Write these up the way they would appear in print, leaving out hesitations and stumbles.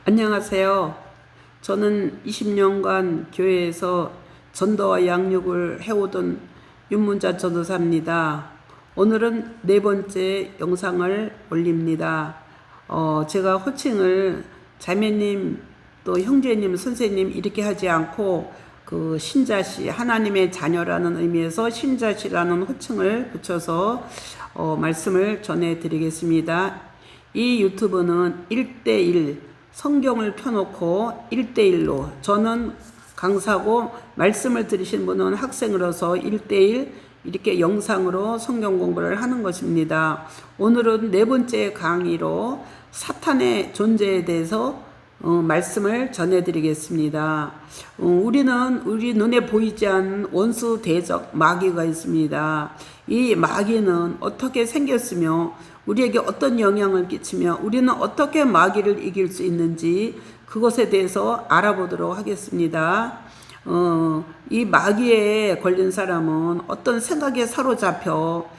안녕하세요. 저는 20년간 교회에서 전도와 양육을 해오던 윤문자 전도사입니다. 오늘은 네 번째 영상을 올립니다. 제가 호칭을 자매님, 또 형제님, 선생님 이렇게 하지 않고 그 신자씨, 하나님의 자녀라는 의미에서 신자씨라는 호칭을 붙여서 말씀을 전해드리겠습니다. 이 유튜브는 1:1 성경을 펴놓고 1:1로, 저는 강사고 말씀을 들으신 분은 학생으로서 1:1 이렇게 영상으로 성경 공부를 하는 것입니다. 오늘은 네 번째 강의로 사탄의 존재에 대해서 말씀을 전해드리겠습니다. 우리는 우리 눈에 보이지 않는 원수 대적 마귀가 있습니다. 이 마귀는 어떻게 생겼으며 우리에게 어떤 영향을 끼치며 우리는 어떻게 마귀를 이길 수 있는지 그것에 대해서 알아보도록 하겠습니다. 이 마귀에 걸린 사람은 어떤 생각에 사로잡혀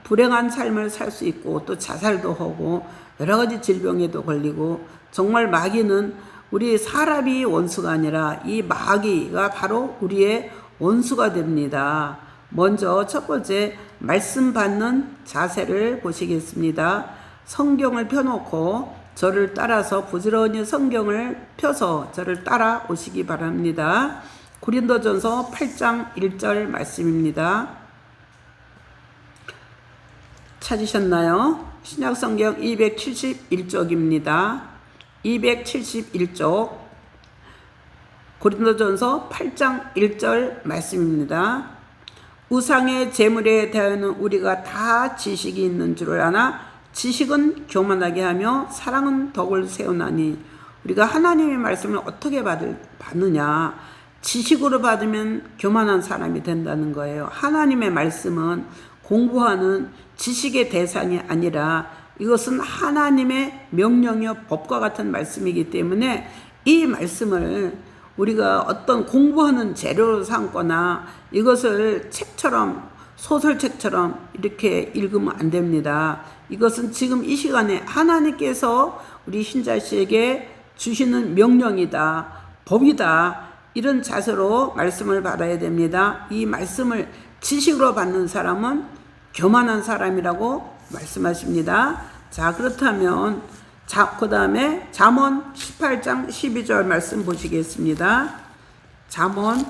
불행한 삶을 살 수 있고 또 자살도 하고 여러 가지 질병에도 걸리고, 정말 마귀는 우리 사람이 원수가 아니라 이 마귀가 바로 우리의 원수가 됩니다. 먼저 첫 번째 말씀 받는 자세를 보시겠습니다. 성경을 펴놓고 저를 따라서 부지런히 성경을 펴서 저를 따라 오시기 바랍니다. 고린도전서 8장 1절 말씀입니다. 찾으셨나요? 신약성경 271쪽입니다. 271쪽 고린도전서 8장 1절 말씀입니다. 우상의 제물에 대하여는 우리가 다 지식이 있는 줄을 아나 지식은 교만하게 하며 사랑은 덕을 세우나니. 우리가 하나님의 말씀을 어떻게 받느냐? 지식으로 받으면 교만한 사람이 된다는 거예요. 하나님의 말씀은 공부하는 지식의 대상이 아니라 이것은 하나님의 명령이요 법과 같은 말씀이기 때문에 이 말씀을 우리가 어떤 공부하는 재료로 삼거나 이것을 책처럼, 소설책처럼 이렇게 읽으면 안 됩니다. 이것은 지금 이 시간에 하나님께서 우리 신자씨에게 주시는 명령이다, 법이다, 이런 자세로 말씀을 받아야 됩니다. 이 말씀을 지식으로 받는 사람은 교만한 사람이라고 말씀하십니다. 자, 그렇다면 그 다음에 잠언 18장 12절 말씀 보시겠습니다. 잠언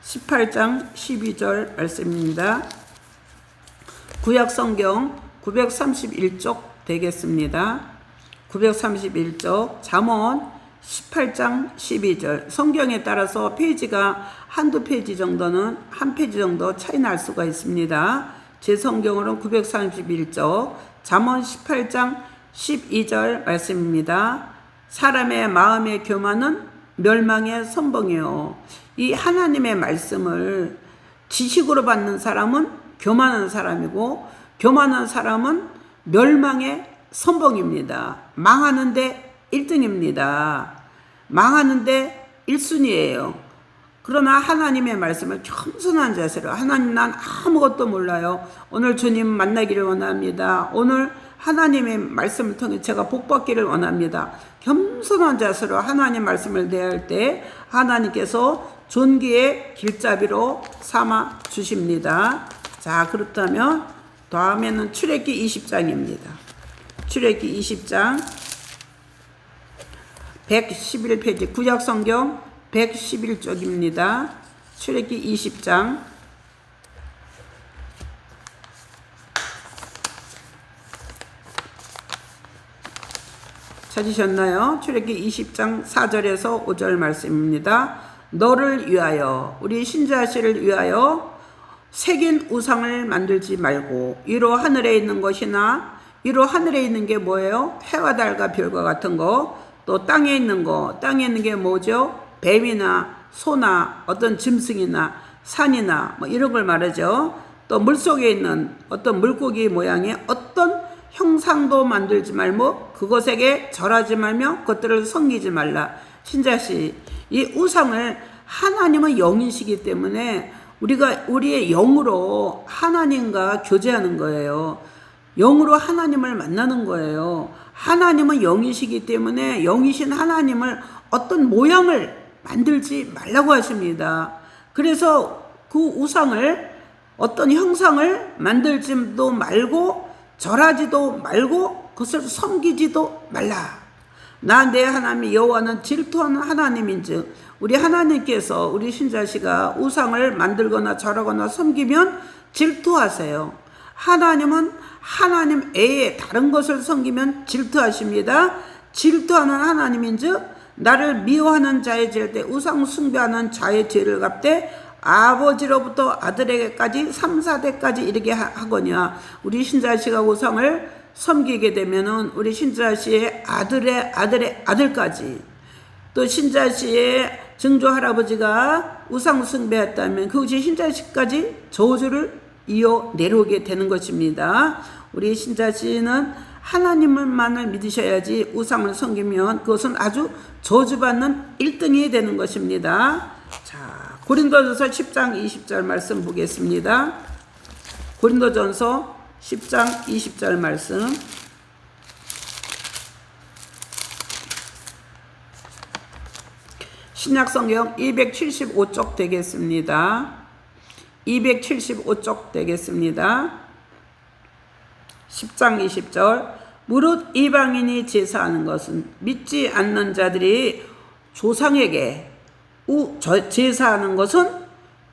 18장 12절 말씀입니다. 구약성경 931쪽 되겠습니다. 931쪽 잠언 18장 12절. 성경에 따라서 페이지가 한두 페이지 정도는, 한 페이지 정도 차이 날 수가 있습니다. 제 성경으로는 931쪽 잠언 18장 12절 말씀입니다. 사람의 마음의 교만은 멸망의 선봉이요. 이 하나님의 말씀을 지식으로 받는 사람은 교만한 사람이고, 교만한 사람은 멸망의 선봉입니다. 망하는데 1등입니다. 망하는데 1순위예요. 그러나 하나님의 말씀을 겸손한 자세로, 하나님 난 아무것도 몰라요, 오늘 주님 만나기를 원합니다, 오늘 하나님의 말씀을 통해 제가 복받기를 원합니다, 겸손한 자세로 하나님 말씀을 대할 때 하나님께서 존귀의 길잡이로 삼아 주십니다. 자, 그렇다면 다음에는 출애굽기 20장입니다. 출애굽기 20장 111페이지 구약성경 111쪽입니다. 출애굽기 20장 찾으셨나요? 출애굽기 20장 4절에서 5절 말씀입니다. 너를 위하여, 우리 신자씨를 위하여 새긴 우상을 만들지 말고, 위로 하늘에 있는 것이나, 위로 하늘에 있는 게 뭐예요? 해와 달과 별과 같은 거, 또 땅에 있는 거, 땅에 있는 게 뭐죠? 뱀이나 소나 어떤 짐승이나 산이나 뭐 이런 걸 말하죠. 또 물속에 있는 어떤 물고기 모양의 어떤 형상도 만들지 말고 그것에게 절하지 말며 그것들을 섬기지 말라. 신자씨, 이 우상을, 하나님은 영이시기 때문에 우리가 우리의 영으로 하나님과 교제하는 거예요. 영으로 하나님을 만나는 거예요. 하나님은 영이시기 때문에 영이신 하나님을 어떤 모양을 만들지 말라고 하십니다. 그래서 그 우상을 어떤 형상을 만들지도 말고 절하지도 말고 그것을 섬기지도 말라. 나 내 하나님 여호와는 질투하는 하나님인즉, 우리 하나님께서 우리 신자씨가 우상을 만들거나 절하거나 섬기면 질투하세요. 하나님은 하나님 외에 다른 것을 섬기면 질투하십니다. 질투하는 하나님인즉 나를 미워하는 자의 죄를 때 우상 숭배하는 자의 죄를 갚되 아버지로부터 아들에게까지 3, 4대까지 이르게 하거냐. 우리 신자씨가 우상을 섬기게 되면은 우리 신자씨의 아들의 아들의 아들까지, 또 신자씨의 증조 할아버지가 우상 숭배했다면 그것이 신자씨까지 저주를 이어 내려오게 되는 것입니다. 우리 신자씨는 하나님만을 믿으셔야지 우상을 섬기면 그것은 아주 저주받는 1등이 되는 것입니다. 자, 고린도전서 10장 20절 말씀 보겠습니다. 고린도전서 10장 20절 말씀. 신약성경 275쪽 되겠습니다. 275쪽 되겠습니다. 10장 20절. 무릇 이방인이 제사하는 것은 믿지 않는 자들이 조상에게 제사하는 것은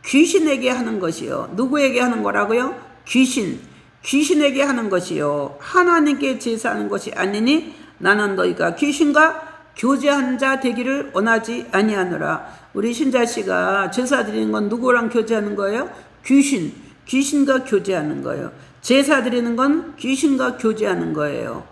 귀신에게 하는 것이요. 누구에게 하는 거라고요? 귀신에게 하는 것이요. 하나님께 제사하는 것이 아니니 나는 너희가 귀신과 교제한 자 되기를 원하지 아니하노라. 우리 신자씨가 제사 드리는 건 누구랑 교제하는 거예요? 귀신과 교제하는 거예요. 제사 드리는 건 귀신과 교제하는 거예요.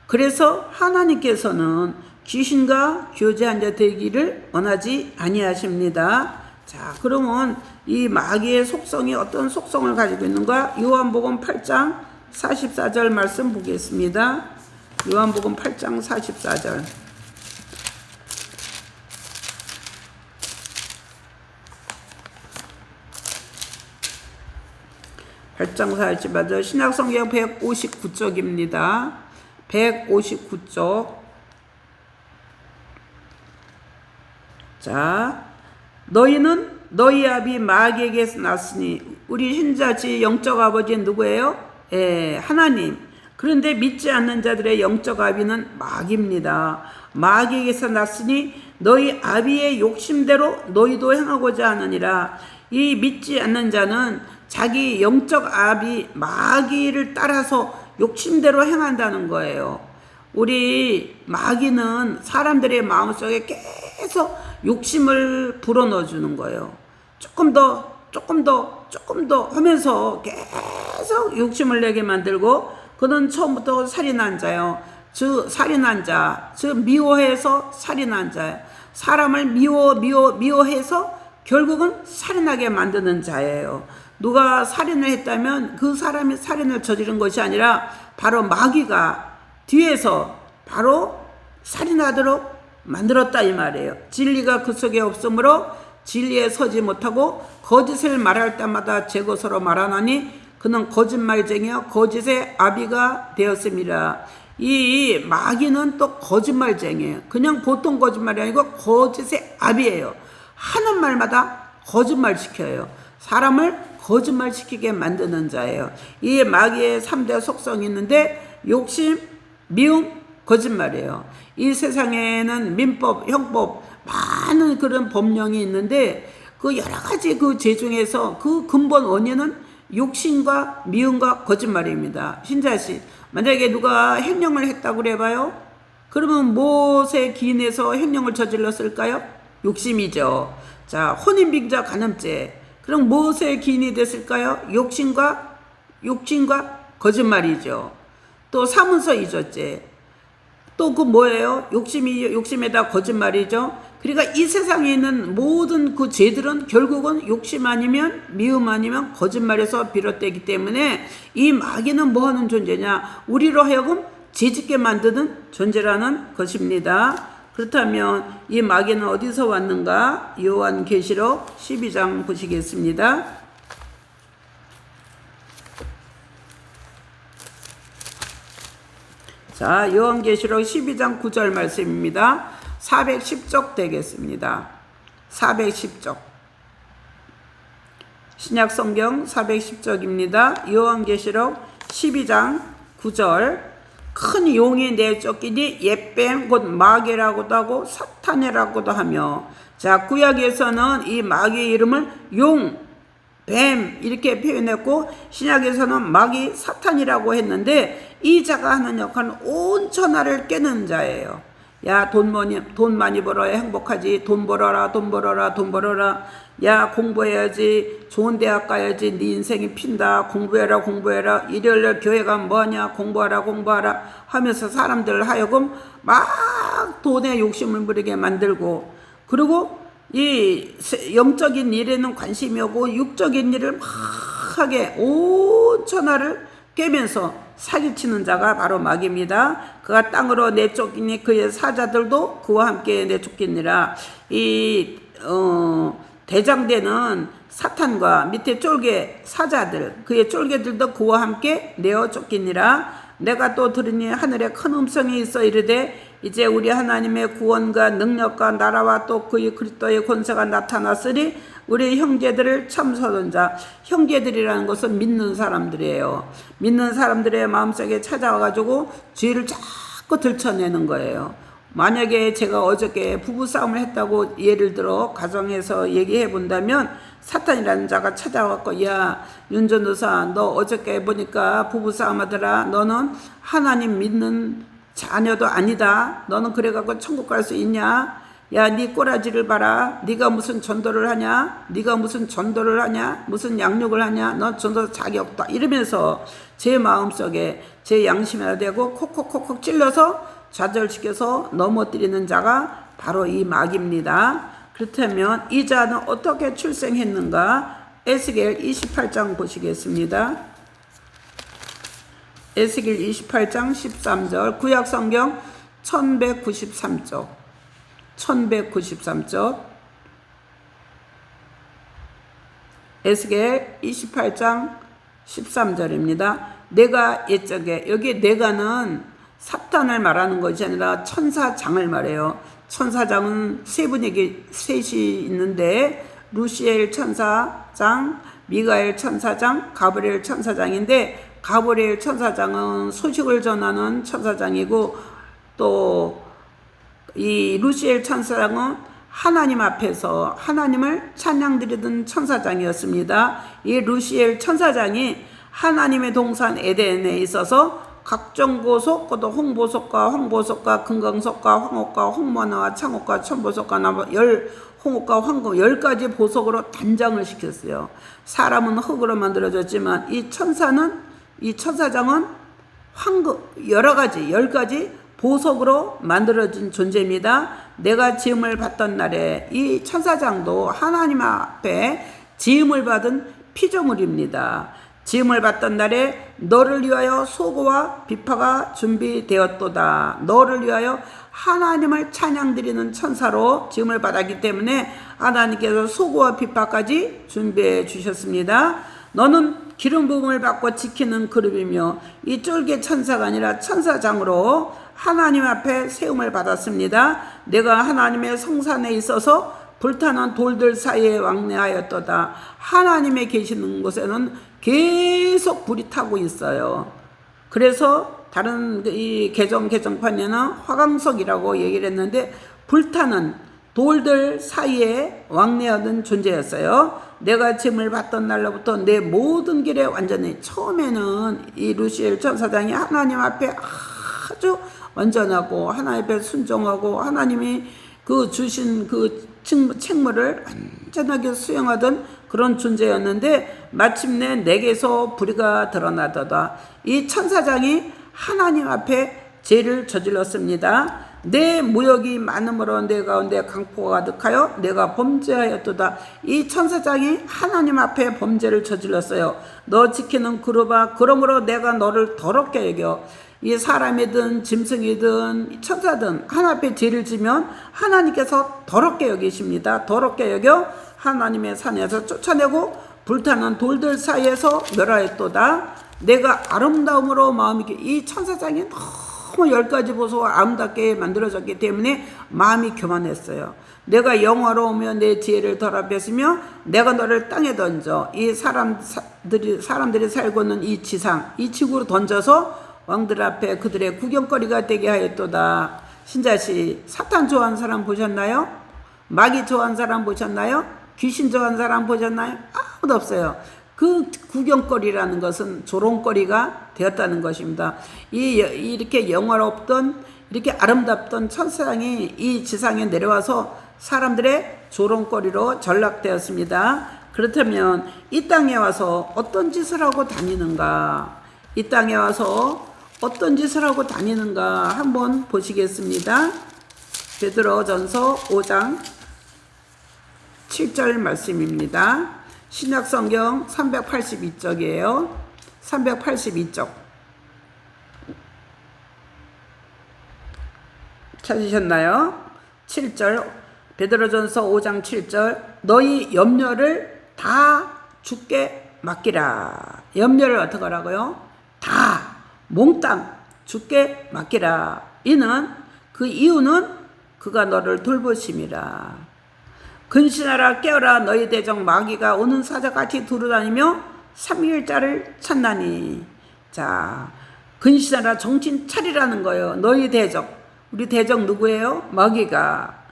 그래서 하나님께서는 귀신과 교제한 자 되기를 원하지 아니하십니다. 자, 그러면 이 마귀의 속성이 어떤 속성을 가지고 있는가? 요한복음 8장 44절 말씀 보겠습니다. 요한복음 8장 44절. 8장 44절. 신약성경 159쪽입니다. 159쪽. 자, 너희는 너희 아비 마귀에게서 났으니, 우리 신자지 영적 아버지는 누구예요? 하나님. 그런데 믿지 않는 자들의 영적 아비는 마귀입니다. 마귀에게서 났으니 너희 아비의 욕심대로 너희도 행하고자 하느니라. 이 믿지 않는 자는 자기 영적 아비 마귀를 따라서 욕심대로 행한다는 거예요. 우리 마귀는 사람들의 마음속에 계속 욕심을 불어넣어 주는 거예요. 조금 더 하면서 계속 욕심을 내게 만들고, 그는 처음부터 살인한 자요. 미워해서 살인한 자예요. 사람을 미워해서 결국은 살인하게 만드는 자예요. 누가 살인을 했다면 그 사람이 살인을 저지른 것이 아니라 바로 마귀가 뒤에서 바로 살인하도록 만들었다 이 말이에요. 진리가 그 속에 없으므로 진리에 서지 못하고 거짓을 말할 때마다 제 것으로 말하나니 그는 거짓말쟁이여 거짓의 아비가 되었습니다. 이 마귀는 또 거짓말쟁이에요. 그냥 보통 거짓말이 아니고 거짓의 아비예요. 하는 말마다 거짓말 시켜요. 사람을 거짓말 시키게 만드는 자예요. 이 마귀의 3대 속성이 있는데 욕심, 미움, 거짓말이에요. 이 세상에는 민법, 형법, 많은 그런 법령이 있는데 그 여러 가지 그 죄 중에서 그 근본 원인은 욕심과 미움과 거짓말입니다. 신자씨, 만약에 누가 횡령을 했다고 그래봐요. 그러면 무엇에 기인해서 횡령을 저질렀을까요? 욕심이죠. 자, 혼인빙자 간음죄. 그럼 무엇에 기인이 됐을까요? 욕심과 거짓말이죠. 또 사문서 이조죄. 또 그 뭐예요? 욕심에다 거짓말이죠. 그러니까 이 세상에 있는 모든 그 죄들은 결국은 욕심 아니면 미움 아니면 거짓말에서 비롯되기 때문에 이 마귀는 뭐 하는 존재냐? 우리로 하여금 죄짓게 만드는 존재라는 것입니다. 그렇다면 이 마귀는 어디서 왔는가? 요한계시록 12장 보시겠습니다. 자, 요한계시록 12장 9절 말씀입니다. 410쪽 되겠습니다. 410쪽. 신약성경 410쪽입니다. 요한계시록 12장 9절. 큰 용이 내쫓기니 옛뱀 곧 마귀라고도 하고 사탄이라고도 하며, 자, 구약에서는 이 마귀의 이름을 용, 뱀 이렇게 표현했고, 신약에서는 마귀 사탄이라고 했는데, 이 자가 하는 역할은 온 천하를 깨는 자예요. 야, 돈 많이 벌어야 행복하지. 돈 벌어라, 돈 벌어라, 돈 벌어라. 야, 공부해야지. 좋은 대학 가야지. 네 인생이 핀다. 공부해라, 공부해라. 일요일날 교회 가면 뭐하냐. 공부하라, 공부하라 하면서 사람들 하여금 막 돈에 욕심을 부리게 만들고, 그리고 이 영적인 일에는 관심이 없고 육적인 일을 막 하게 온 천하를 깨면서 사기치는 자가 바로 마귀입니다. 그가 땅으로 내쫓기니 그의 사자들도 그와 함께 내쫓기니라. 이 대장되는 사탄과 밑에 쫄개 사자들, 그의 쫄개들도 그와 함께 내어 쫓기니라. 내가 또 들으니 하늘에 큰 음성이 있어 이르되, 이제 우리 하나님의 구원과 능력과 나라와 또 그의 그리스도의 권세가 나타났으니 우리 형제들을 참소하던 자. 형제들이라는 것은 믿는 사람들이에요. 믿는 사람들의 마음속에 찾아와가지고 죄를 자꾸 들춰내는 거예요. 만약에 제가 어저께 부부싸움을 했다고 예를 들어 가정에서 얘기해 본다면, 사탄이라는 자가 찾아왔고, 야, 윤전도사, 너 어저께 보니까 부부싸움 하더라. 너는 하나님 믿는 자녀도 아니다. 너는 그래갖고 천국 갈 수 있냐? 야, 네 꼬라지를 봐라. 네가 무슨 전도를 하냐? 네가 무슨 전도를 하냐? 무슨 양육을 하냐? 너 전도 자격 없다. 이러면서 제 마음속에 제 양심에 대고 콕콕콕콕 찔러서 좌절시켜서 넘어뜨리는 자가 바로 이 마귀입니다. 그렇다면 이 자는 어떻게 출생했는가? 에스겔 28장 보시겠습니다. 에스겔 28장 13절. 구약성경 1193쪽. 1193쪽. 에스겔 28장 13절입니다. 내가 옛적에, 여기 내가는 사탄을 말하는 것이 아니라 천사장을 말해요. 천사장은 셋이 있는데, 루시엘 천사장, 미가엘 천사장, 가브리엘 천사장인데, 가브리엘 천사장은 소식을 전하는 천사장이고, 또 이 루시엘 천사장은 하나님 앞에서 하나님을 찬양드리던 천사장이었습니다. 이 루시엘 천사장이 하나님의 동산 에덴에 있어서 각종 보석, 또 홍보석과 황보석과 금강석과 황옥과 홍모나와 창옥과 천보석과 나무 홍옥과 황금 10가지 보석으로 단장을 시켰어요. 사람은 흙으로 만들어졌지만 이 천사장은 황금 여러 가지 10가지 보석으로 만들어진 존재입니다. 내가 지음을 받던 날에 이 천사장도 하나님 앞에 지음을 받은 피조물입니다. 지음을 받던 날에 너를 위하여 소고와 비파가 준비되었도다. 너를 위하여 하나님을 찬양드리는 천사로 지음을 받았기 때문에 하나님께서 소고와 비파까지 준비해 주셨습니다. 너는 기름 부음을 받고 지키는 그룹이며 이 쫄개 천사가 아니라 천사장으로 하나님 앞에 세움을 받았습니다. 내가 하나님의 성산에 있어서 불타는 돌들 사이에 왕래하였도다. 하나님의 계시는 곳에는 계속 불이 타고 있어요. 그래서 다른 이 개정판에는 화강석이라고 얘기를 했는데, 불타는 돌들 사이에 왕래하던 존재였어요. 내가 짐을 받던 날로부터 내 모든 길에 완전히, 처음에는 이 루시엘 천사장이 하나님 앞에 아주 완전하고 하나님 앞에 순종하고 하나님이 그 주신 그 책무를 완전하게 수행하던 그런 존재였는데, 마침내 내게서 불의가 드러나더다. 이 천사장이 하나님 앞에 죄를 저질렀습니다. 내 무역이 많음으로 내 가운데 강포가 가득하여 내가 범죄하였도다. 이 천사장이 하나님 앞에 범죄를 저질렀어요. 너 지키는 그룹아, 그러므로 내가 너를 더럽게 여겨. 이 사람이든 짐승이든 천사든 하나님 앞에 죄를 지면 하나님께서 더럽게 여기십니다. 더럽게 여겨 하나님의 산에서 쫓아내고 불타는 돌들 사이에서 멸하였도다. 내가 아름다움으로 마음이, 이 천사장이 너무 10가지 보소가 아름답게 만들어졌기 때문에 마음이 교만했어요. 내가 영화로우며 내 지혜를 더럽혔으며 내가 너를 땅에 던져 이 사람들이 살고 있는 이 지상, 이 지구로 던져서 왕들 앞에 그들의 구경거리가 되게 하였도다. 신자씨, 사탄 좋아하는 사람 보셨나요? 마귀 좋아하는 사람 보셨나요? 귀신 좋아하는 사람 보셨나요? 아무도 없어요. 그 구경거리라는 것은 조롱거리가 되었다는 것입니다. 이렇게 영화롭던, 이렇게 아름답던 천상이 이 지상에 내려와서 사람들의 조롱거리로 전락되었습니다. 그렇다면 이 땅에 와서 어떤 짓을 하고 다니는가? 이 땅에 와서 어떤 짓을 하고 다니는가 한번 보시겠습니다. 베드로전서 5장 7절 말씀입니다. 신약성경 382쪽이에요. 382쪽. 찾으셨나요? 7절. 베드로전서 5장 7절. 너희 염려를 다 주께 맡기라. 염려를 어떻게 하라고요? 다 몽땅 주께 맡기라. 그 이유는 그가 너를 돌보심이라. 근신하라 깨어라 너희 대적 마귀가 오는 사자같이 두루다니며 삼일자를 찾나니. 자, 근신하라 정신 차리라는 거예요. 너희 대적, 우리 대적 누구예요? 마귀가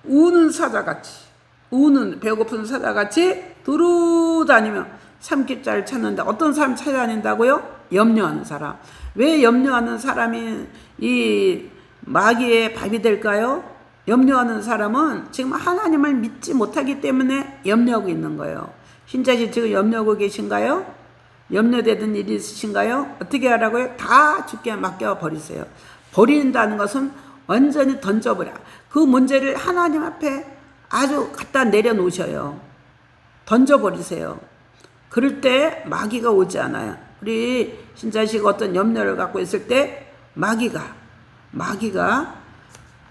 우는 사자같이, 우는 배고픈 사자같이 두루다니며 삼킬자를 찾는다. 어떤 사람 찾아다닌다고요? 염려하는 사람. 왜 염려하는 사람이 이 마귀의 밥이 될까요? 염려하는 사람은 지금 하나님을 믿지 못하기 때문에 염려하고 있는 거예요. 신자씨 지금 염려하고 계신가요? 염려되는 일이 있으신가요? 어떻게 하라고요? 다 주께 맡겨버리세요. 버린다는 것은 완전히 던져버려. 그 문제를 하나님 앞에 아주 갖다 내려놓으셔요. 던져버리세요. 그럴 때 마귀가 오지 않아요. 우리 신자씨가 어떤 염려를 갖고 있을 때 마귀가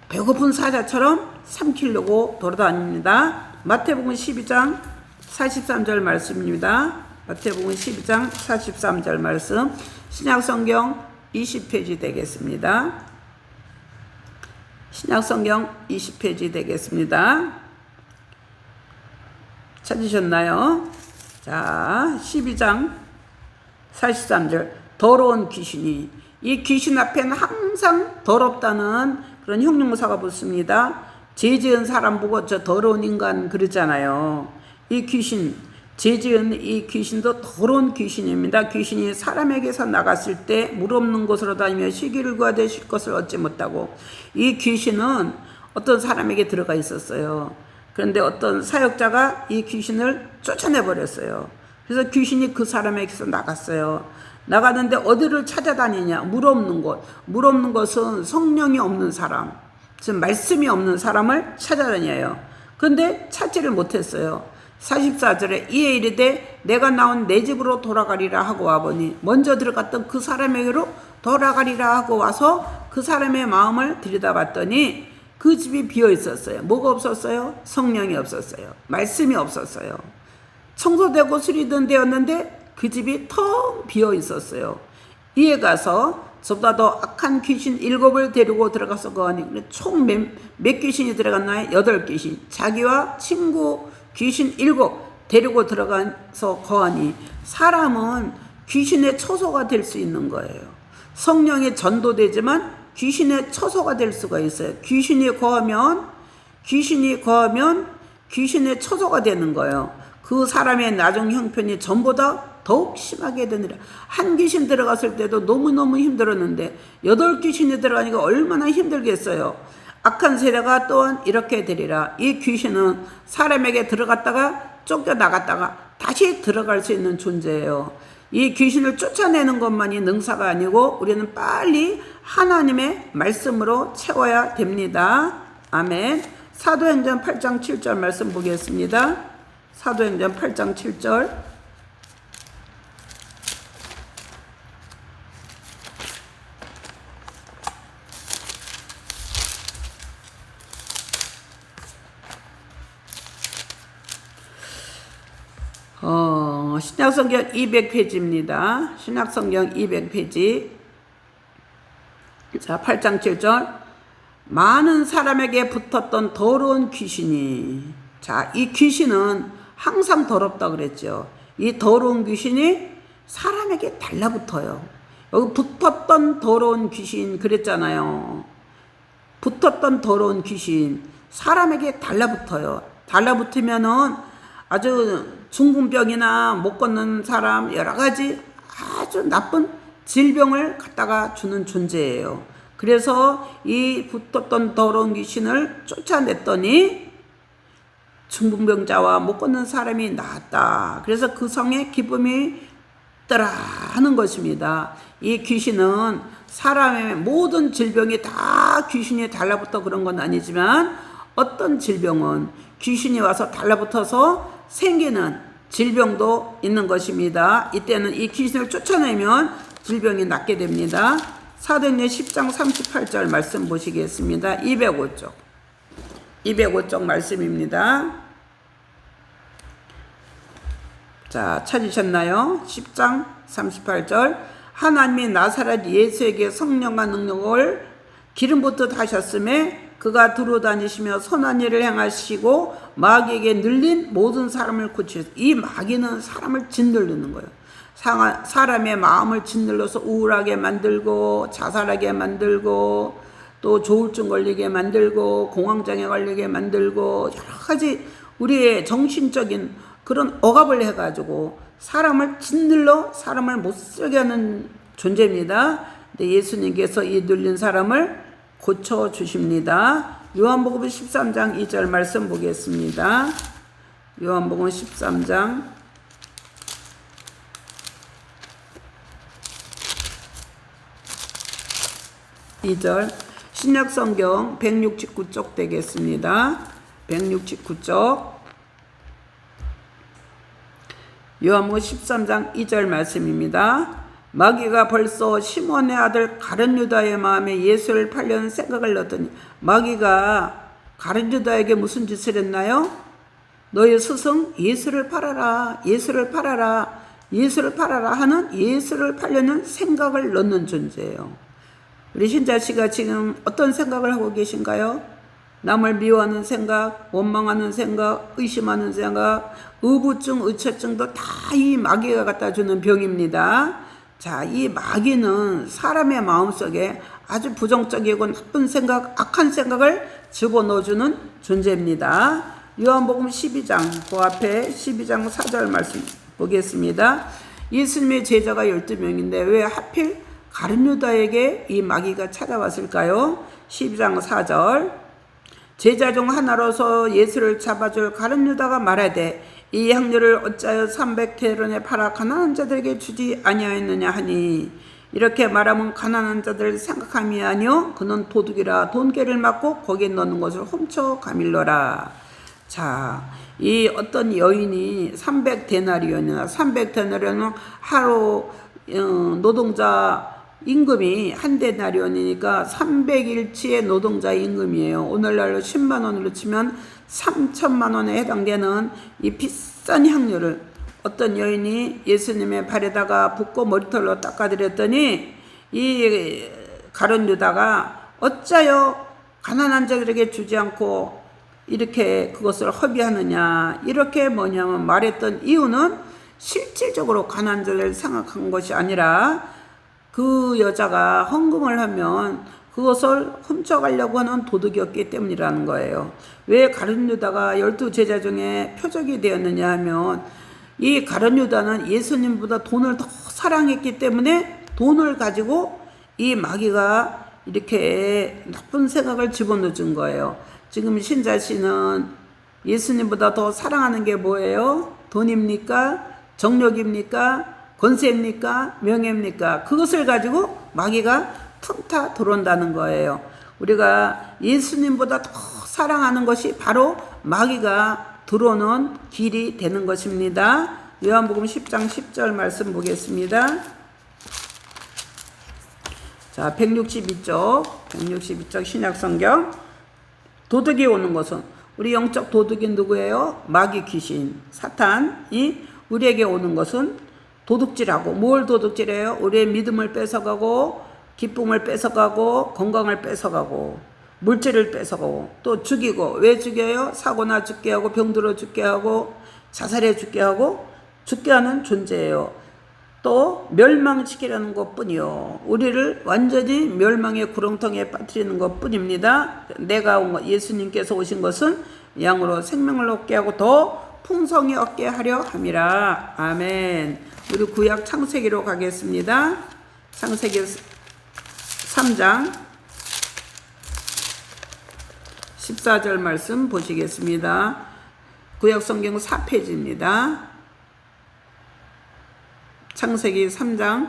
배고픈 사자처럼 삼키려고 돌아다닙니다. 마태복음 12장 43절 말씀입니다. 마태복음 12장 43절 말씀. 신약성경 20페이지 되겠습니다. 신약성경 20페이지 되겠습니다. 찾으셨나요? 자, 12장 43절. 더러운 귀신이, 이 귀신 앞에는 항상 더럽다는 그런 형용사가 붙습니다. 죄 지은 사람 보고 저 더러운 인간 그러잖아요. 이 귀신, 죄 지은 이 귀신도 더러운 귀신입니다. 귀신이 사람에게서 나갔을 때 물 없는 곳으로 다니며 쉬기를 구하되 쉴 것을 얻지 못하고, 이 귀신은 어떤 사람에게 들어가 있었어요. 그런데 어떤 사역자가 이 귀신을 쫓아내버렸어요. 그래서 귀신이 그 사람에게서 나갔어요. 나가는데 어디를 찾아다니냐? 물 없는 곳. 물 없는 곳은 성령이 없는 사람, 지금 말씀이 없는 사람을 찾아다녀요. 그런데 찾지를 못했어요. 44절에 이에 이르되 내가 나온 내 집으로 돌아가리라 하고 와보니, 먼저 들어갔던 그 사람에게로 돌아가리라 하고 와서 그 사람의 마음을 들여다봤더니 그 집이 비어 있었어요. 뭐가 없었어요? 성령이 없었어요. 말씀이 없었어요. 청소되고 수리된 데였는데 그 집이 텅 비어 있었어요. 이에 가서 저보다 더 악한 귀신 7을 데리고 들어가서 거하니, 총 몇 귀신이 들어갔나요? 8귀신. 자기와 친구 귀신 7 데리고 들어가서 거하니, 사람은 귀신의 처소가 될 수 있는 거예요. 성령에 전도되지만 귀신의 처소가 될 수가 있어요. 귀신이 거하면 귀신의 처소가 되는 거예요. 그 사람의 나중 형편이 전보다 더욱 심하게 되느라. 한 귀신 들어갔을 때도 너무너무 힘들었는데 8귀신이 들어가니까 얼마나 힘들겠어요. 악한 세력가 또한 이렇게 되리라. 이 귀신은 사람에게 들어갔다가 쫓겨나갔다가 다시 들어갈 수 있는 존재예요. 이 귀신을 쫓아내는 것만이 능사가 아니고 우리는 빨리 하나님의 말씀으로 채워야 됩니다. 아멘. 사도행전 8장 7절 말씀 보겠습니다. 사도행전 8장 7절. 신약성경 200페이지입니다. 신약성경 200페이지. 자, 8장 7절. 많은 사람에게 붙었던 더러운 귀신이, 자, 이 귀신은 항상 더럽다 그랬죠. 이 더러운 귀신이 사람에게 달라붙어요. 여기 붙었던 더러운 귀신 그랬잖아요. 붙었던 더러운 귀신 사람에게 달라붙어요. 달라붙으면은 아주 중풍병이나 못 걷는 사람 여러 가지 아주 나쁜 질병을 갖다가 주는 존재예요. 그래서 이 붙었던 더러운 귀신을 쫓아냈더니 중풍병자와 못 걷는 사람이 나았다. 그래서 그 성에 기쁨이 있더라 하는 것입니다. 이 귀신은 사람의 모든 질병이 다 귀신이 달라붙어 그런 건 아니지만 어떤 질병은 귀신이 와서 달라붙어서 생기는 질병도 있는 것입니다. 이때는 이 귀신을 쫓아내면 질병이 낫게 됩니다. 사도행전 10장 38절 말씀 보시겠습니다. 205쪽 말씀입니다. 자, 찾으셨나요? 10장 38절. 하나님이 나사렛 예수에게 성령과 능력을 기름 붓듯 하셨음에 그가 두루 다니시며 선한 일을 행하시고 마귀에게 눌린 모든 사람을 고치셨어요. 이 마귀는 사람을 짓누르는 거예요. 사람의 마음을 짓눌러서 우울하게 만들고 자살하게 만들고 또 조울증 걸리게 만들고 공황장애 걸리게 만들고 여러 가지 우리의 정신적인 그런 억압을 해가지고 사람을 짓눌러 사람을 못살게 하는 존재입니다. 근데 예수님께서 이 눌린 사람을 고쳐주십니다. 요한복음 13장 2절 말씀 보겠습니다. 요한복음 13장 2절 신약성경 169쪽 되겠습니다. 169쪽 요한복음 13장 2절 말씀입니다. 마귀가 벌써 시몬의 아들 가룟 유다의 마음에 예수를 팔려는 생각을 넣었더니 마귀가 가룟 유다에게 무슨 짓을 했나요? 너희 스승 예수를 팔아라, 예수를 팔아라, 예수를 팔아라 하는 예수를 팔려는 생각을 넣는 존재예요. 우리 신자씨가 지금 어떤 생각을 하고 계신가요? 남을 미워하는 생각, 원망하는 생각, 의심하는 생각, 의부증, 의처증도 다 이 마귀가 갖다 주는 병입니다. 자, 이 마귀는 사람의 마음속에 아주 부정적이고 나쁜 생각, 악한 생각을 집어넣어주는 존재입니다. 요한복음 12장, 그 앞에 12장 4절 말씀 보겠습니다. 예수님의 제자가 12명인데 왜 하필 가룟 유다에게 이 마귀가 찾아왔을까요? 12장 4절 제자 중 하나로서 예수를 잡아줄 가룟 유다가 말하되 이 향료를 어찌하여 300데나리온에 팔아 가난한 자들에게 주지 아니하였느냐 하니 이렇게 말하면 가난한 자들을 생각함이 아니요 그는 도둑이라 돈깨를 맞고 거기에 넣는 것을 훔쳐 가밀러라. 자, 이 어떤 여인이 300데나리온이나 300데나리온은 하루 노동자 임금이 한 데나리온이니까 300일치의 노동자 임금이에요. 오늘날로 10만 원으로 치면 3천만 원에 해당되는 이 비싼 향료를 어떤 여인이 예수님의 발에다가 붓고 머리털로 닦아드렸더니 이 가룟 유다가 어찌하여 가난한 자들에게 주지 않고 이렇게 그것을 허비하느냐 이렇게 뭐냐면 말했던 이유는 실질적으로 가난한 자를 생각한 것이 아니라 그 여자가 헌금을 하면 그것을 훔쳐가려고 하는 도둑이었기 때문이라는 거예요. 왜 가룟 유다가 12제자 중에 표적이 되었느냐 하면 이 가룟 유다는 예수님보다 돈을 더 사랑했기 때문에 돈을 가지고 이 마귀가 이렇게 나쁜 생각을 집어넣은 거예요. 지금 신자씨는 예수님보다 더 사랑하는 게 뭐예요? 돈입니까? 정력입니까? 권세입니까? 명예입니까? 그것을 가지고 마귀가 틈타 들어온다는 거예요. 우리가 예수님보다 더 사랑하는 것이 바로 마귀가 들어오는 길이 되는 것입니다. 요한복음 10장 10절 말씀 보겠습니다. 자, 162쪽 신약성경. 도둑이 오는 것은 우리 영적 도둑이 누구예요? 마귀 귀신 사탄이 우리에게 오는 것은 도둑질하고 뭘 도둑질해요? 우리의 믿음을 뺏어가고 기쁨을 뺏어가고 건강을 뺏어가고 물질을 뺏어가고 또 죽이고 왜 죽여요? 사고나 죽게 하고 병들어 죽게 하고 자살해 죽게 하고 죽게 하는 존재예요. 또 멸망시키려는 것뿐이요. 우리를 완전히 멸망의 구렁텅이에 빠뜨리는 것뿐입니다. 내가 온 것, 예수님께서 오신 것은 양으로 생명을 얻게 하고 더 풍성히 얻게 하려 함이라. 아멘. 우리 구약 창세기로 가겠습니다. 창세기 3장 14절 말씀 보시겠습니다. 구약 성경 4페이지입니다. 창세기 3장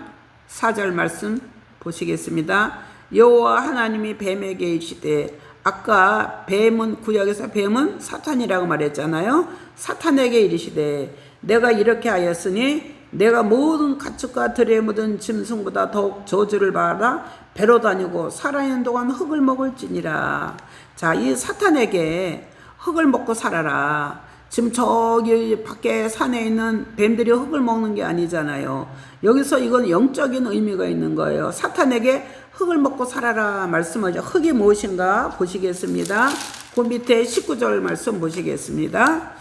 4절 말씀 보시겠습니다. 여호와 하나님이 뱀에게 이르시되, 아까 뱀은 구약에서 뱀은 사탄이라고 말했잖아요. 사탄에게 이르시되, 내가 이렇게 하였으니 내가 모든 가축과 들에 묻은 짐승보다 더욱 저주를 받아 배로 다니고 살아있는 동안 흙을 먹을지니라. 자, 이 사탄에게 흙을 먹고 살아라. 지금 저기 밖에 산에 있는 뱀들이 흙을 먹는 게 아니잖아요. 여기서 이건 영적인 의미가 있는 거예요. 사탄에게 흙을 먹고 살아라 말씀하죠. 흙이 무엇인가 보시겠습니다. 그 밑에 19절 말씀 보시겠습니다.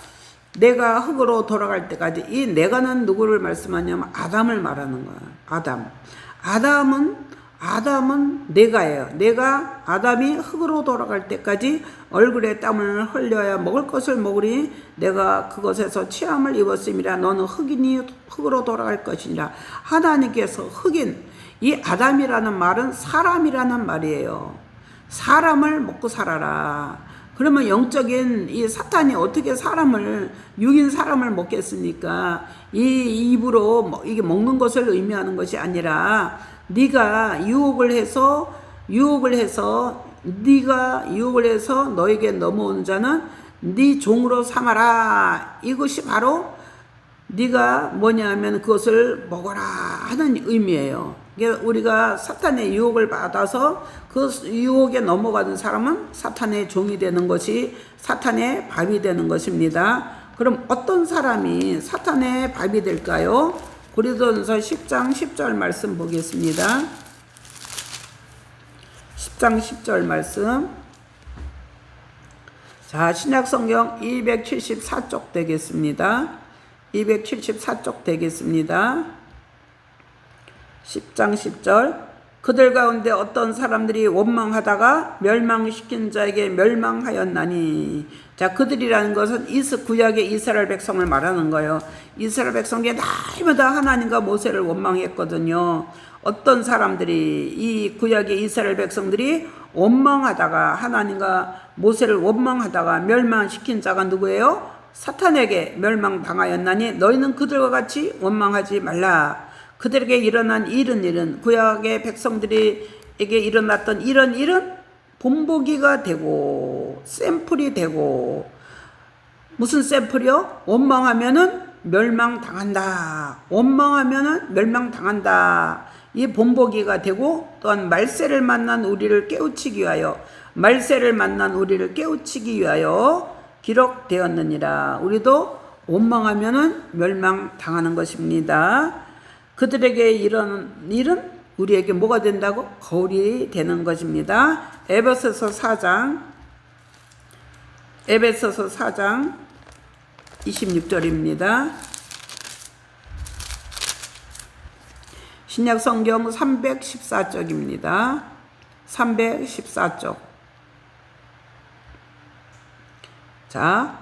내가 흙으로 돌아갈 때까지, 이 내가는 누구를 말씀하냐면 아담을 말하는 거야. 아담은 내가예요. 내가 아담이 흙으로 돌아갈 때까지 얼굴에 땀을 흘려야 먹을 것을 먹으니 내가 그것에서 취함을 입었음이라. 너는 흙이니 흙으로 돌아갈 것이니라. 하나님께서 흙인, 이 아담이라는 말은 사람이라는 말이에요. 사람을 먹고 살아라. 그러면 영적인 이 사탄이 어떻게 사람을, 육인 사람을 먹겠습니까? 이 입으로 이게 먹는 것을 의미하는 것이 아니라, 네가 유혹을 해서 너에게 넘어오는 자는 네 종으로 삼아라. 이것이 바로 네가 뭐냐면 그것을 먹어라 하는 의미예요. 우리가 사탄의 유혹을 받아서 그 유혹에 넘어가는 사람은 사탄의 종이 되는 것이, 사탄의 밥이 되는 것입니다. 그럼 어떤 사람이 사탄의 밥이 될까요? 고린도전서 10장 10절 말씀 보겠습니다. 10장 10절 말씀. 자, 신약성경 274쪽 되겠습니다. 274쪽 되겠습니다. 10장 10절. 그들 가운데 어떤 사람들이 원망하다가 멸망시킨 자에게 멸망하였나니. 자, 그들이라는 것은 구약의 이스라엘 백성을 말하는 거예요. 이스라엘 백성이 날마다 하나님과 모세를 원망했거든요. 어떤 사람들이, 이 구약의 이스라엘 백성들이 원망하다가, 하나님과 모세를 원망하다가 멸망시킨 자가 누구예요? 사탄에게 멸망당하였나니 너희는 그들과 같이 원망하지 말라. 그들에게 일어난 이런 일은, 구약의 백성들에게 일어났던 이런 일은 본보기가 되고 샘플이 되고, 무슨 샘플이요? 원망하면은 멸망당한다. 원망하면은 멸망당한다. 이 본보기가 되고, 또한 말세를 만난 우리를 깨우치기 위하여 기록되었느니라. 우리도 원망하면은 멸망당하는 것입니다. 그들에게 이런 일은 우리에게 뭐가 된다고? 거울이 되는 것입니다. 에베소서 4장 26절입니다. 신약성경 314쪽입니다. 314쪽. 자,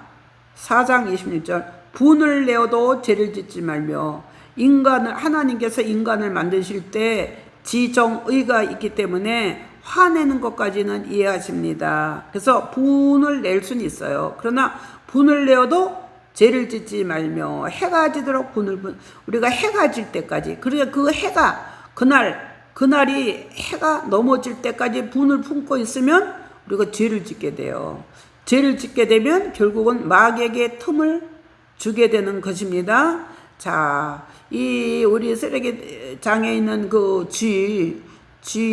4장 26절. 분을 내어도 죄를 짓지 말며, 하나님께서 인간을 만드실 때 지정의가 있기 때문에 화내는 것까지는 이해하십니다. 그래서 분을 낼 수는 있어요. 그러나 분을 내어도 죄를 짓지 말며, 해가 지도록 우리가 해가 질 때까지, 그러니까 그 해가, 그날이 해가 넘어질 때까지 분을 품고 있으면 우리가 죄를 짓게 돼요. 죄를 짓게 되면 결국은 마귀에게 틈을 주게 되는 것입니다. 자, 우리 쓰레기장에 있는 그 쥐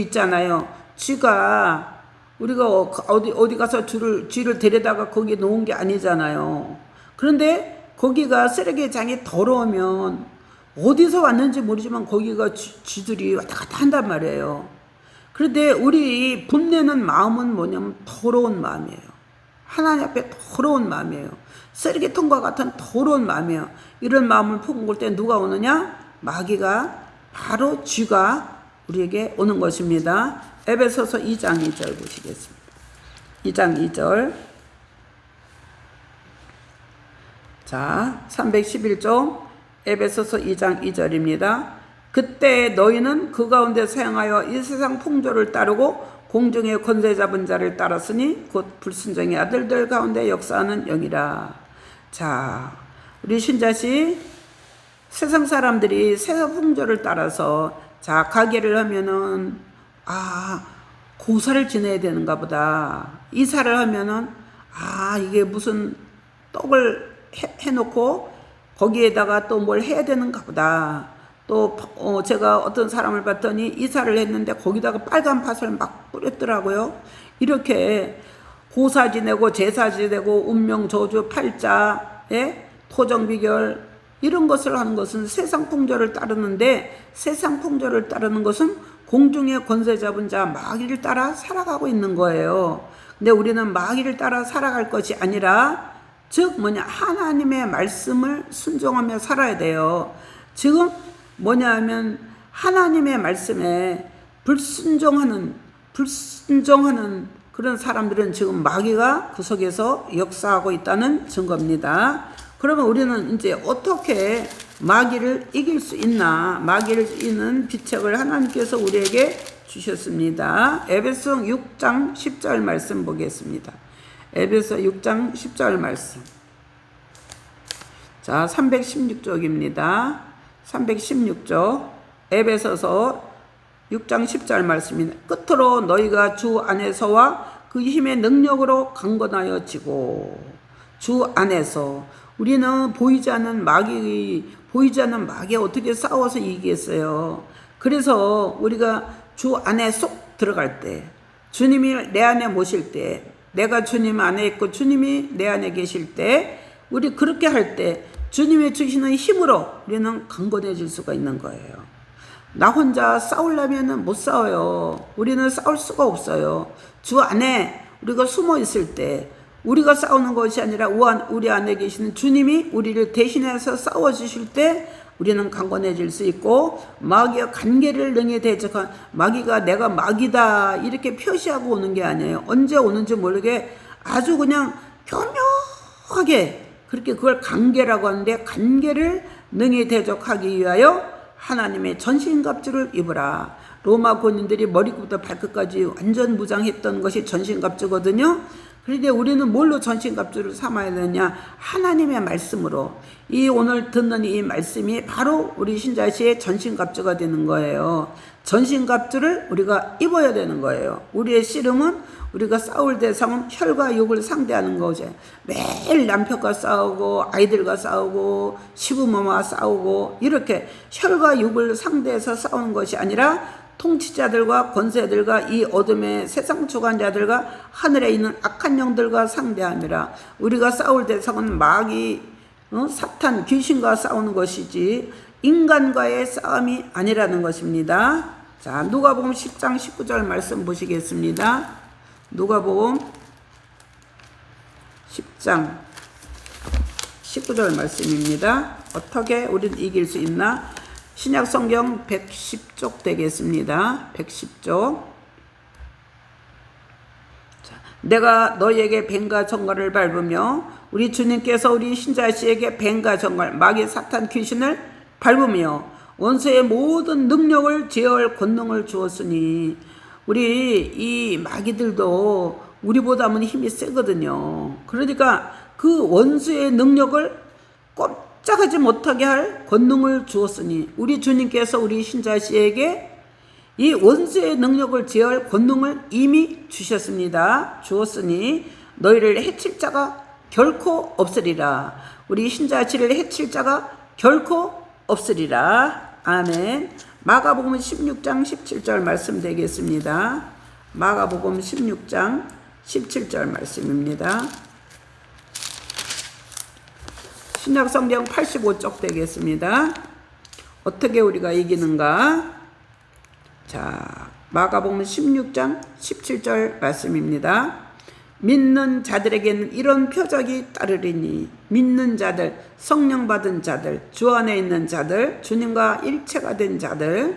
있잖아요. 쥐가 우리가 어디 가서 쥐를 데려다가 거기에 놓은 게 아니잖아요. 그런데 거기가 쓰레기장이 더러우면 어디서 왔는지 모르지만 거기가 쥐들이 왔다 갔다 한단 말이에요. 그런데 우리 분내는 마음은 뭐냐면 더러운 마음이에요. 하나님 앞에 더러운 마음이에요. 쓰레기통과 같은 더러운 마음이에요. 이런 마음을 품을 때 누가 오느냐? 마귀가, 바로 쥐가 우리에게 오는 것입니다. 에베소서 2장 2절 보시겠습니다. 2장 2절. 자, 311쪽 에베소서 2장 2절입니다. 그때 너희는 그 가운데 사용하여 이 세상 풍조를 따르고 공중의 권세 잡은 자를 따랐으니 곧 불순종의 아들들 가운데 역사하는 영이라. 자, 우리 신자씨, 세상 사람들이 세상 풍조를 따라서 자 가게를 하면은 고사를 지내야 되는가 보다. 이사를 하면은 이게 무슨 떡을 해놓고 거기에다가 또 뭘 해야 되는가 보다. 또 제가 어떤 사람을 봤더니 이사를 했는데 거기다가 빨간 팥을 막 뿌렸더라고요. 이렇게 고사 지내고 제사 지내고 운명 저주 팔자, 토정 비결 이런 것을 하는 것은 세상 풍조를 따르는데, 세상 풍조를 따르는 것은 공중의 권세 잡은 자 마귀를 따라 살아가고 있는 거예요. 근데 우리는 마귀를 따라 살아갈 것이 아니라 즉 하나님의 말씀을 순종하며 살아야 돼요. 지금 뭐냐면 하나님의 말씀에 불순종하는 그런 사람들은 지금 마귀가 그 속에서 역사하고 있다는 증거입니다. 그러면 우리는 이제 어떻게 마귀를 이길 수 있나? 마귀를 이기는 비책을 하나님께서 우리에게 주셨습니다. 에베소 6장 10절 말씀 보겠습니다. 에베소 6장 10절 말씀. 자, 316쪽입니다. 316쪽 에베소서 6장 10절 말씀입니다. 끝으로 너희가 주 안에서와 그 힘의 능력으로 강건하여 지고. 주 안에서 우리는 보이지 않는 마귀에 어떻게 싸워서 이기겠어요. 그래서 우리가 주 안에 쏙 들어갈 때, 주님이 내 안에 모실 때, 내가 주님 안에 있고 주님이 내 안에 계실 때, 우리 그렇게 할 때 주님이 주시는 힘으로 우리는 강건해질 수가 있는 거예요. 나 혼자 싸우려면 못 싸워요. 우리는 싸울 수가 없어요. 주 안에 우리가 숨어 있을 때 우리가 싸우는 것이 아니라 우리 안에 계시는 주님이 우리를 대신해서 싸워주실 때 우리는 강건해질 수 있고, 마귀가 관계를 능히 대적한, 마귀가 내가 마귀다 이렇게 표시하고 오는 게 아니에요. 언제 오는지 모르게 아주 그냥 교묘하게 그렇게 그걸 관계라고 하는데, 관계를 능히 대적하기 위하여 하나님의 전신갑주를 입으라. 로마 군인들이 머리부터 발끝까지 완전 무장했던 것이 전신갑주거든요. 그런데 우리는 뭘로 전신갑주를 삼아야 되냐? 하나님의 말씀으로. 이 오늘 듣는 이 말씀이 바로 우리 신자씨의 전신갑주가 되는 거예요. 전신갑주를 우리가 입어야 되는 거예요. 우리의 씨름은, 우리가 싸울 대상은 혈과 육을 상대하는 거죠. 매일 남편과 싸우고 아이들과 싸우고 시부모와 싸우고 이렇게 혈과 육을 상대해서 싸우는 것이 아니라 통치자들과 권세들과 이 어둠의 세상 주관자들과 하늘에 있는 악한 영들과 상대함이라. 우리가 싸울 대상은 마귀, 사탄, 귀신과 싸우는 것이지 인간과의 싸움이 아니라는 것입니다. 자, 누가복음 10장 19절 말씀 보시겠습니다. 누가복음 10장 19절 말씀입니다. 어떻게 우리는 이길 수 있나? 신약 성경 110쪽 되겠습니다. 110쪽. 자, 내가 너희에게 뱀과 정갈을 밟으며, 우리 주님께서 우리 신자씨에게 뱀과 정갈, 마귀 사탄 귀신을 밟으며 원수의 모든 능력을 제어할 권능을 주었으니. 우리 이 마귀들도 우리보다는 힘이 세거든요. 그러니까 그 원수의 능력을 꼼짝하지 못하게 할 권능을 주었으니, 우리 주님께서 우리 신자씨에게 이 원수의 능력을 제어할 권능을 이미 주셨습니다. 주었으니 너희를 해칠 자가 결코 없으리라. 우리 신자씨를 해칠 자가 결코 없으리라. 아멘. 마가복음 16장 17절 말씀 되겠습니다. 마가복음 16장 17절 말씀입니다. 신약성경 85쪽 되겠습니다. 어떻게 우리가 이기는가? 자, 마가복음 16장 17절 말씀입니다. 믿는 자들에게는 이런 표적이 따르리니, 믿는 자들, 성령 받은 자들, 주 안에 있는 자들, 주님과 일체가 된 자들,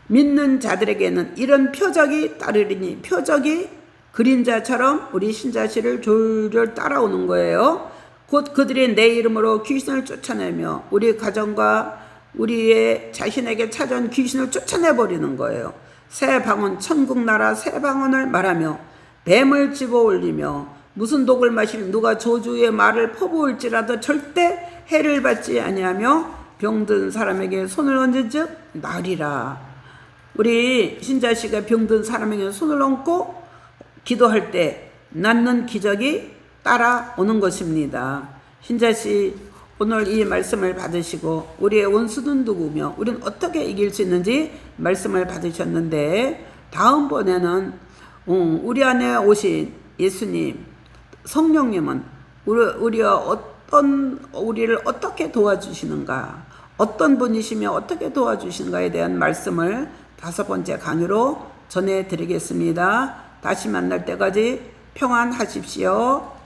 믿는 자들에게는 이런 표적이 따르리니, 표적이 그림자처럼 우리 신자씨를 졸졸 따라오는 거예요. 곧 그들이 내 이름으로 귀신을 쫓아내며 우리 가정과 우리의 자신에게 찾아온 귀신을 쫓아내버리는 거예요. 새 방언, 천국 나라 새 방언을 말하며 뱀을 집어 올리며 무슨 독을 마시는 누가 저주의 말을 퍼부을지라도 절대 해를 받지 아니하며 병든 사람에게 손을 얹은즉 나으리라. 우리 신자씨가 병든 사람에게 손을 얹고 기도할 때 낫는 기적이 따라오는 것입니다. 신자씨, 오늘 이 말씀을 받으시고 우리의 원수는 누구며 우리는 어떻게 이길 수 있는지 말씀을 받으셨는데, 다음번에는 우리 안에 오신 예수님, 성령님은 우리를 어떻게 도와주시는가, 어떤 분이시며 어떻게 도와주시는가에 대한 말씀을 5번째 강의로 전해드리겠습니다. 다시 만날 때까지 평안하십시오.